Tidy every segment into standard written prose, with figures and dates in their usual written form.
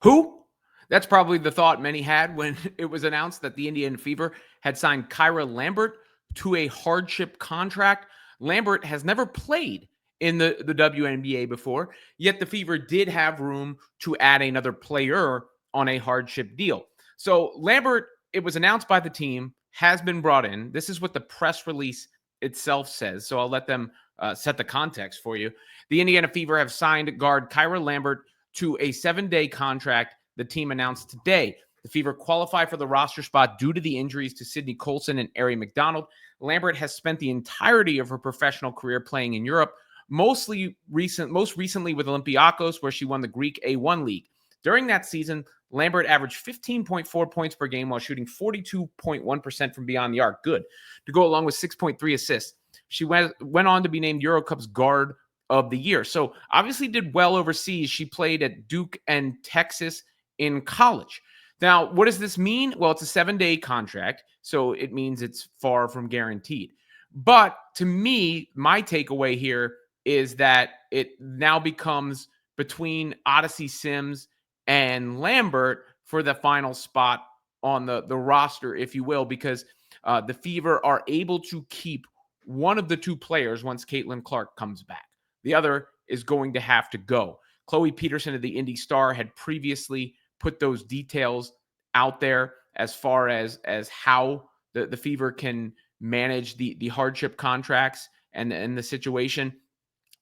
Who? That's probably the thought many had when it was announced that the Indiana Fever had signed Kyra Lambert to a hardship contract. Lambert has never played in the WNBA before, yet the Fever did have room to add another player on a hardship deal. So Lambert, it was announced by the team, has been brought in. This is what the press release itself says. So I'll let them set the context for you. The Indiana Fever have signed guard Kyra Lambert to a 7-day contract the team announced today. The Fever qualify for the roster spot due to the injuries to Sydney Colson and Ari McDonald. Lambert has spent the entirety of her professional career playing in Europe, most recently with Olympiacos, where she won the Greek A1 League. During that season, Lambert averaged 15.4 points per game while shooting 42.1% from beyond the arc. Good. To go along with 6.3 assists. She went on to be named Eurocup's guard of the year. So obviously did well overseas. She played at Duke and Texas in college. Now, what does this mean? Well, it's a 7-day contract, so it means it's far from guaranteed. But to me, my takeaway here is that it now becomes between Odyssey Sims and Lambert for the final spot on the roster, if you will, because the Fever are able to keep one of the two players once Caitlin Clark comes back. The other is going to have to go. Chloe Peterson of the Indy Star had previously put those details out there as far as how the Fever can manage the hardship contracts and the situation.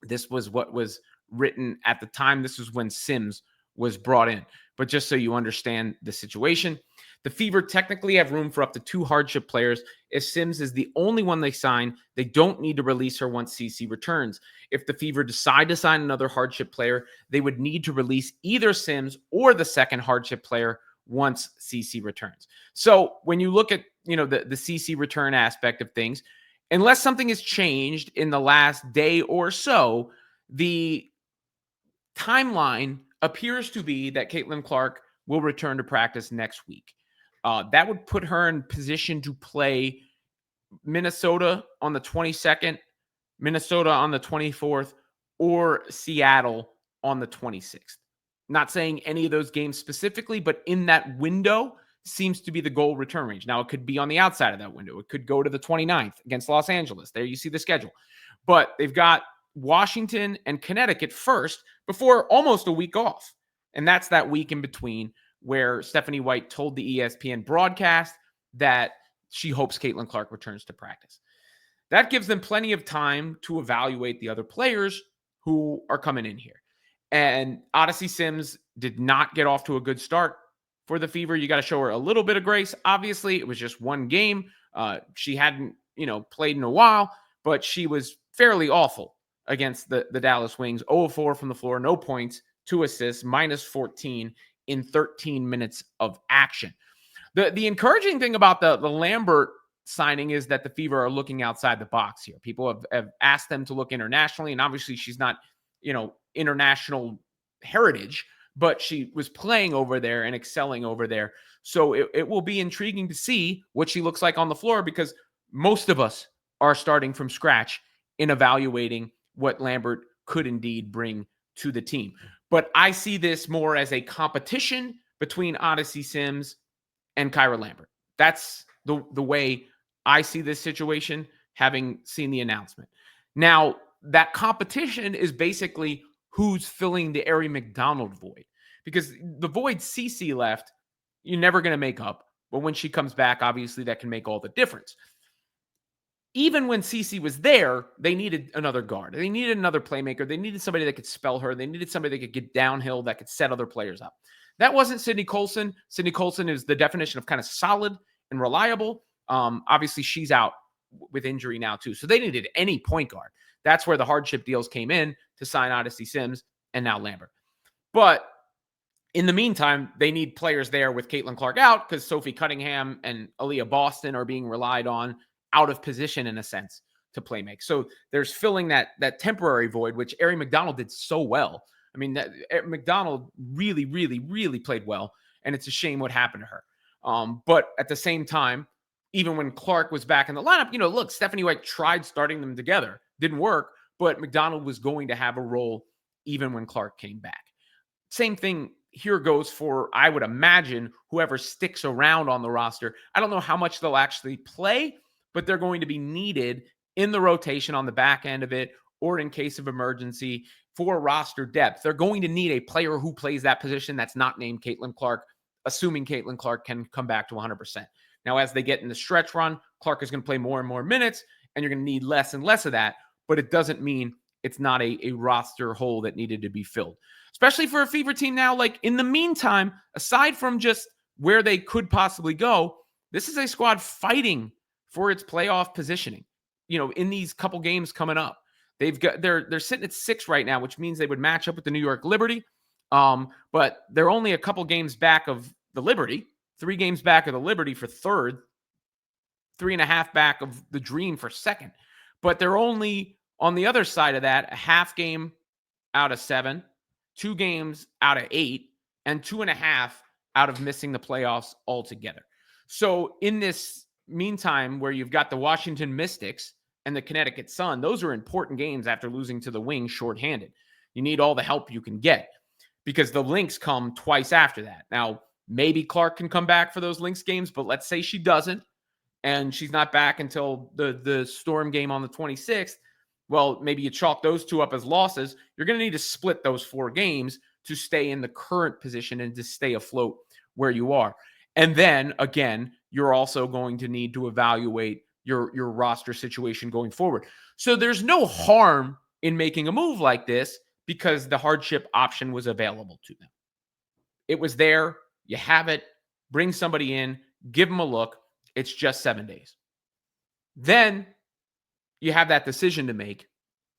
This was what was written at the time. This was when Sims was brought in. But just so you understand the situation, the Fever technically have room for up to 2 hardship players. If Sims is the only one they sign, they don't need to release her once CC returns. If the Fever decide to sign another hardship player, they would need to release either Sims or the second hardship player once CC returns. So when you look at, the CC return aspect of things, unless something has changed in the last day or so, the timeline appears to be that Caitlin Clark will return to practice next week. That would put her in position to play Minnesota on the 22nd, Minnesota on the 24th, or Seattle on the 26th. Not saying any of those games specifically, but in that window seems to be the goal return range. Now, it could be on the outside of that window. It could go to the 29th against Los Angeles. There you see the schedule. But they've got Washington and Connecticut first before almost a week off. And that's that week in between where Stephanie White told the ESPN broadcast that she hopes Caitlin Clark returns to practice. That gives them plenty of time to evaluate the other players who are coming in here. And Odyssey Sims did not get off to a good start for the Fever. You got to show her a little bit of grace. Obviously, it was just one game. She hadn't, played in a while, but she was fairly awful against the Dallas Wings. 0-4 from the floor, no points, 2 assists, minus 14 in 13 minutes of action. The encouraging thing about the Lambert signing is that the Fever are looking outside the box here. People have asked them to look internationally, and obviously she's not, international heritage, but she was playing over there and excelling over there. So it will be intriguing to see what she looks like on the floor, because most of us are starting from scratch in evaluating what Lambert could indeed bring to the team. But I see this more as a competition between Odyssey Sims and Kyra Lambert. That's the way I see this situation, having seen the announcement. Now, that competition is basically who's filling the Ari McDonald void, because the void CC left, you're never going to make up. But when she comes back, obviously that can make all the difference. Even when CC was there, they needed another guard. They needed another playmaker. They needed somebody that could spell her. They needed somebody that could get downhill, that could set other players up. That wasn't Sydney Colson. Sydney Colson is the definition of kind of solid and reliable. Obviously, she's out with injury now too. So they needed any point guard. That's where the hardship deals came in to sign Odyssey Sims and now Lambert. But in the meantime, they need players there with Caitlin Clark out, because Sophie Cunningham and Aaliyah Boston are being relied on out of position in a sense to play make. So there's filling that temporary void, which Ari McDonald did so well. I mean, McDonald really, really, really played well, and it's a shame what happened to her. But at the same time, even when Clark was back in the lineup, look, Stephanie White tried starting them together. Didn't work, but McDonald was going to have a role even when Clark came back. Same thing here goes for, I would imagine, whoever sticks around on the roster. I don't know how much they'll actually play, but they're going to be needed in the rotation on the back end of it, or in case of emergency for roster depth. They're going to need a player who plays that position that's not named Caitlin Clark, assuming Caitlin Clark can come back to 100%. Now, as they get in the stretch run, Clark is going to play more and more minutes, and you're going to need less and less of that, but it doesn't mean it's not a roster hole that needed to be filled, especially for a Fever team now. Like, in the meantime, aside from just where they could possibly go, this is a squad fighting for its playoff positioning. In these couple games coming up, they're sitting at 6 right now, which means they would match up with the New York Liberty. But they're only a couple games back of the Liberty, 3 games back of the Liberty for third, 3.5 back of the Dream for second. But they're only on the other side of that, a half game out of 7, 2 games out of 8, and 2.5 out of missing the playoffs altogether. So in this meantime, where you've got the Washington Mystics and the Connecticut Sun, those are important games after losing to the Wings shorthanded. You need all the help you can get because the Lynx come twice after that. Now, maybe Clark can come back for those Lynx games, but let's say she doesn't, and she's not back until the Storm game on the 26th. Well, maybe you chalk those 2 up as losses. You're going to need to split those 4 games to stay in the current position and to stay afloat where you are. And then, again, you're also going to need to evaluate your roster situation going forward. So there's no harm in making a move like this because the hardship option was available to them. It was there. You have it. Bring somebody in. Give them a look. It's just 7 days. Then you have that decision to make,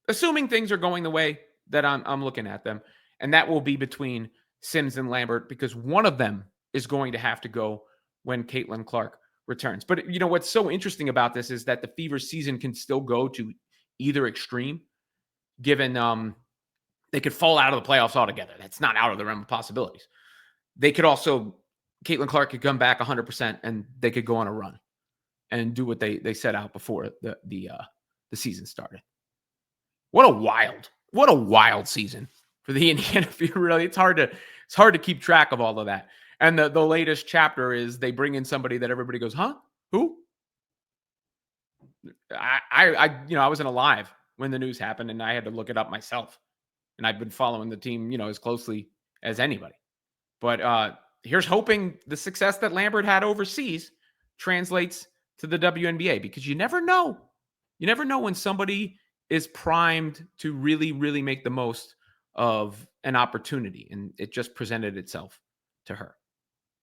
assuming things are going the way that I'm looking at them. And that will be between Sims and Lambert, because one of them is going to have to go when Caitlin Clark returns. But what's so interesting about this is that the Fever season can still go to either extreme, given they could fall out of the playoffs altogether. That's not out of the realm of possibilities. They could also, Caitlin Clark could come back 100% and they could go on a run and do what they set out before the season started. What a wild season for the Indiana Fever. Really, it's hard to keep track of all of that. And the latest chapter is they bring in somebody that everybody goes, huh? Who? I wasn't alive when the news happened, and I had to look it up myself. And I've been following the team, as closely as anybody. But here's hoping the success that Lambert had overseas translates to the WNBA, because you never know. You never know when somebody is primed to really, really make the most of an opportunity. And it just presented itself to her.